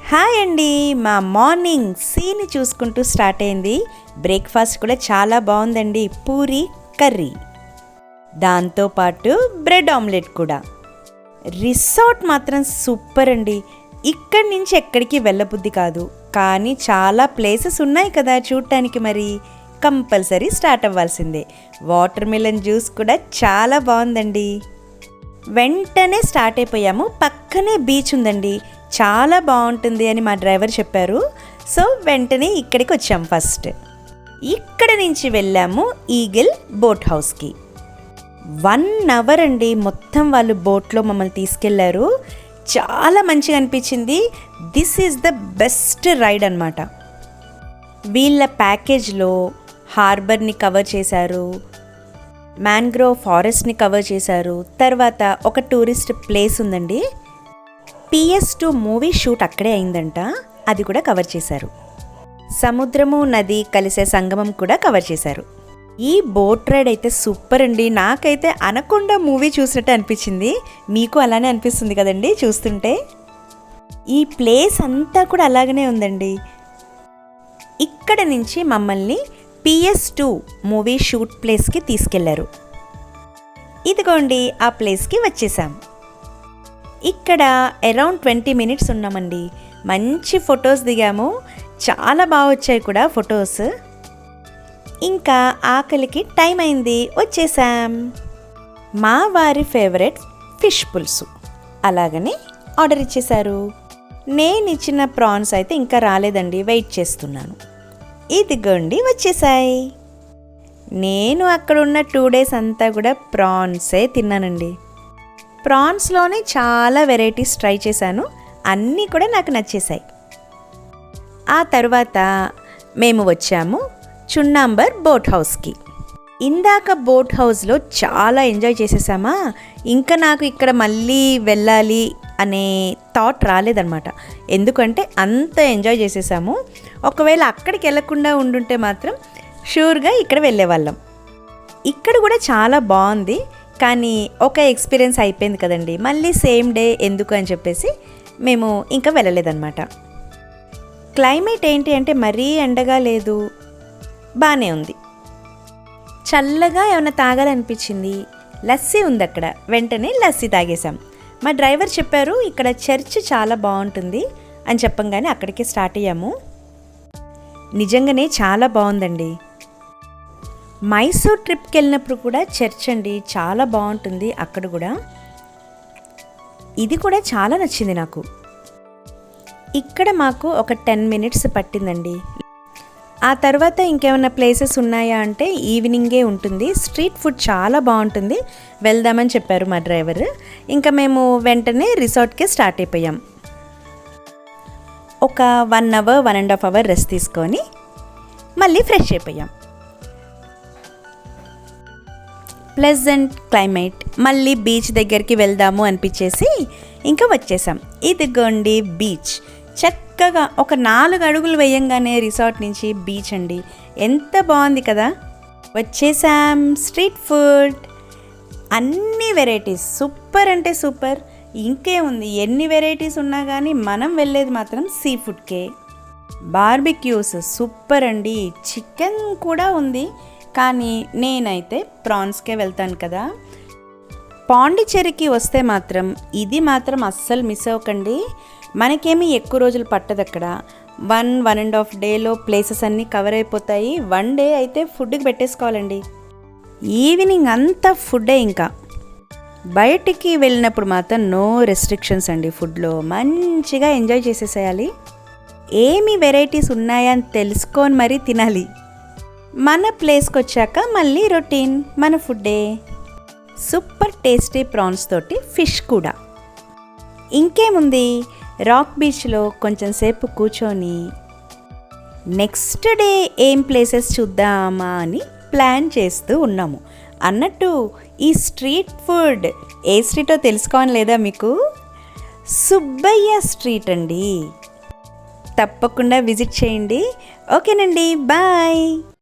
Hi అండి, మా morning సీని చూసుకుంటూ స్టార్ట్ అయింది. బ్రేక్ఫాస్ట్ కూడా చాలా బాగుందండి. పూరి కర్రీ, దాంతోపాటు బ్రెడ్ ఆమ్లెట్ కూడా. రిసార్ట్ మాత్రం సూపర్ అండి. ఇక్కడి నుంచి ఎక్కడికి వెళ్ళబుద్ధి కాదు, కానీ చాలా ప్లేసెస్ ఉన్నాయి కదా చూడటానికి. మరి కంపల్సరీ స్టార్ట్ అవ్వాల్సిందే. వాటర్ మిలన్ జ్యూస్ కూడా చాలా బాగుందండి. వెంటనే స్టార్ట్ అయిపోయాము. పక్కనే బీచ్ ఉందండి, చాలా బాగుంటుంది అని మా డ్రైవర్ చెప్పారు. సో వెంటనే ఇక్కడికి వచ్చాం. ఫస్ట్ ఇక్కడ నుంచి వెళ్ళాము ఈగిల్ బోట్ హౌస్కి. 1 అవర్ అండి మొత్తం వాళ్ళు బోట్లో మమ్మల్ని తీసుకెళ్లారు. చాలా మంచిగా అనిపించింది. This is the best ride అన్నమాట. వీళ్ళ ప్యాకేజ్లో హార్బర్ని కవర్ చేశారు, మ్యాంగ్రోవ్ ఫారెస్ట్ని కవర్ చేశారు. తర్వాత ఒక టూరిస్ట్ ప్లేస్ ఉందండి, PS2 మూవీ షూట్ అక్కడే అయిందంట, అది కూడా కవర్ చేశారు. సముద్రము నది కలిసే సంగమం కూడా కవర్ చేశారు. ఈ బోట్ రైడ్ అయితే సూపర్ అండి. నాకైతే అనకొండ మూవీ చూసినట్టు అనిపించింది. మీకు అలానే అనిపిస్తుంది కదండి చూస్తుంటే. ఈ ప్లేస్ అంతా కూడా అలాగనే ఉందండి. ఇక్కడ నుంచి మమ్మల్ని PS2 మూవీ షూట్ ప్లేస్కి తీసుకెళ్లారు. ఇదిగోండి ఆ ప్లేస్కి వచ్చేసాం. ఇక్కడ అరౌండ్ 20 మినిట్స్ ఉన్నామండి. మంచి ఫొటోస్ దిగాము, చాలా బాగా వచ్చాయి కూడా ఫొటోస్. ఇంకా ఆకలికి టైం అయింది, వచ్చేసాం. మా వారి ఫేవరెట్ ఫిష్ పులుసు అలాగని ఆర్డర్ ఇచ్చేశారు. నేను ఇచ్చిన ప్రాన్స్ అయితే ఇంకా రాలేదండి, వెయిట్ చేస్తున్నాను. ఇదిగోండి వచ్చేసాయి. నేను అక్కడున్న 2 డేస్ అంతా కూడా ప్రాన్సే తిన్నానండి. ప్రాన్స్లోనే చాలా వెరైటీస్ ట్రై చేశాను, అన్నీ కూడా నాకు నచ్చేసాయి. ఆ తర్వాత మేము వచ్చాము చున్నాంబర్ బోట్ హౌస్కి. ఇందాక బోట్ హౌస్లో చాలా ఎంజాయ్ చేసేసామా, ఇంకా నాకు ఇక్కడ మళ్ళీ వెళ్ళాలి అనే థాట్ రాలేదన్నమాట. ఎందుకంటే అంత ఎంజాయ్ చేసేసాము. ఒకవేళ అక్కడికి వెళ్ళకుండా ఉండుంటే మాత్రం షూర్గా ఇక్కడ వెళ్ళేవాళ్ళం. ఇక్కడ కూడా చాలా బాగుంది, కానీ ఒక ఎక్స్పీరియన్స్ అయిపోయింది కదండి, మళ్ళీ సేమ్ డే ఎందుకు అని చెప్పేసి మేము ఇంకా వెళ్ళలేదన్నమాట. క్లైమేట్ ఏంటి అంటే మరీ ఎండగా లేదు, బాగానే ఉంది. చల్లగా ఏమైనా తాగాలనిపించింది. లస్సీ ఉంది అక్కడ, వెంటనే లస్సీ తాగేసాం. మా డ్రైవర్ చెప్పారు ఇక్కడ చర్చ్ చాలా బాగుంటుంది అని చెప్పంగానే అక్కడికి స్టార్ట్ అయ్యాము. నిజంగానే చాలా బాగుందండి. మైసూర్ ట్రిప్కి వెళ్ళినప్పుడు కూడా చర్చ్ అండి, చాలా బాగుంటుంది అక్కడ కూడా. ఇది కూడా చాలా నచ్చింది నాకు. ఇక్కడ మాకు ఒక 10 మినిట్స్ పట్టిందండి. ఆ తర్వాత ఇంకేమైనా ప్లేసెస్ ఉన్నాయా అంటే ఈవినింగే ఉంటుంది. స్ట్రీట్ ఫుడ్ చాలా బాగుంటుంది, వెళ్దామని చెప్పారు మా డ్రైవర్. ఇంకా మేము వెంటనే రిసార్ట్కే స్టార్ట్ అయిపోయాం. ఒక 1 అవర్ 1.5 అవర్ రెస్ట్ తీసుకొని మళ్ళీ ఫ్రెష్ అయిపోయాం. ప్లెజెంట్ క్లైమేట్, మళ్ళీ బీచ్ దగ్గరికి వెళ్దాము అనిపించేసి ఇంకా వచ్చేసాం. ఇదిగోండి బీచ్. చక్కగా ఒక 4 అడుగులు వేయంగానే రిసార్ట్ నుంచి బీచ్ అండి, ఎంత బాగుంది కదా. వచ్చేసాం. స్ట్రీట్ ఫుడ్ అన్ని వెరైటీస్ సూపర్ అంటే సూపర్. ఇంకేముంది, ఎన్ని వెరైటీస్ ఉన్నా కానీ మనం వెళ్ళేది మాత్రం సీ ఫుడ్కే. బార్బిక్యూస్ సూపర్ అండి. చికెన్ కూడా ఉంది, కానీ నేనైతే ప్రాన్స్కే వెళ్తాను కదా. పాండిచ్చేరికి వస్తే మాత్రం ఇది మాత్రం అస్సలు మిస్ అవ్వకండి. మనకేమీ ఎక్కువ రోజులు పట్టదు అక్కడ. 1.5 డేలో ప్లేసెస్ అన్నీ కవర్ అయిపోతాయి. 1 డే అయితే ఫుడ్కి పెట్టేసుకోవాలండి. ఈవినింగ్ అంతా ఫుడ్డే. ఇంకా బయటికి వెళ్ళినప్పుడు మాత్రం నో రెస్ట్రిక్షన్స్ అండి. ఫుడ్లో మంచిగా ఎంజాయ్ చేసేసేయాలి. ఏమి వెరైటీస్ ఉన్నాయని తెలుసుకొని మరీ తినాలి. మన ప్లేస్కి వచ్చాక మళ్ళీ రొటీన్ మన ఫుడ్డే. సూపర్ టేస్టీ ప్రాన్స్ తోటి ఫిష్ కూడా. ఇంకేముంది, రాక్ బీచ్లో కొంచెం సేపు కూర్చొని నెక్స్ట్ డే ఏం ప్లేసెస్ చూద్దామా అని ప్లాన్ చేస్తూ ఉన్నాము. అన్నట్టు ఈ స్ట్రీట్ ఫుడ్ ఏ స్ట్రీటో తెలుసుకోవాలి లేదా మీకు? సుబ్బయ్య స్ట్రీట్ అండి. తప్పకుండా విజిట్ చేయండి. ఓకేనండి, బాయ్.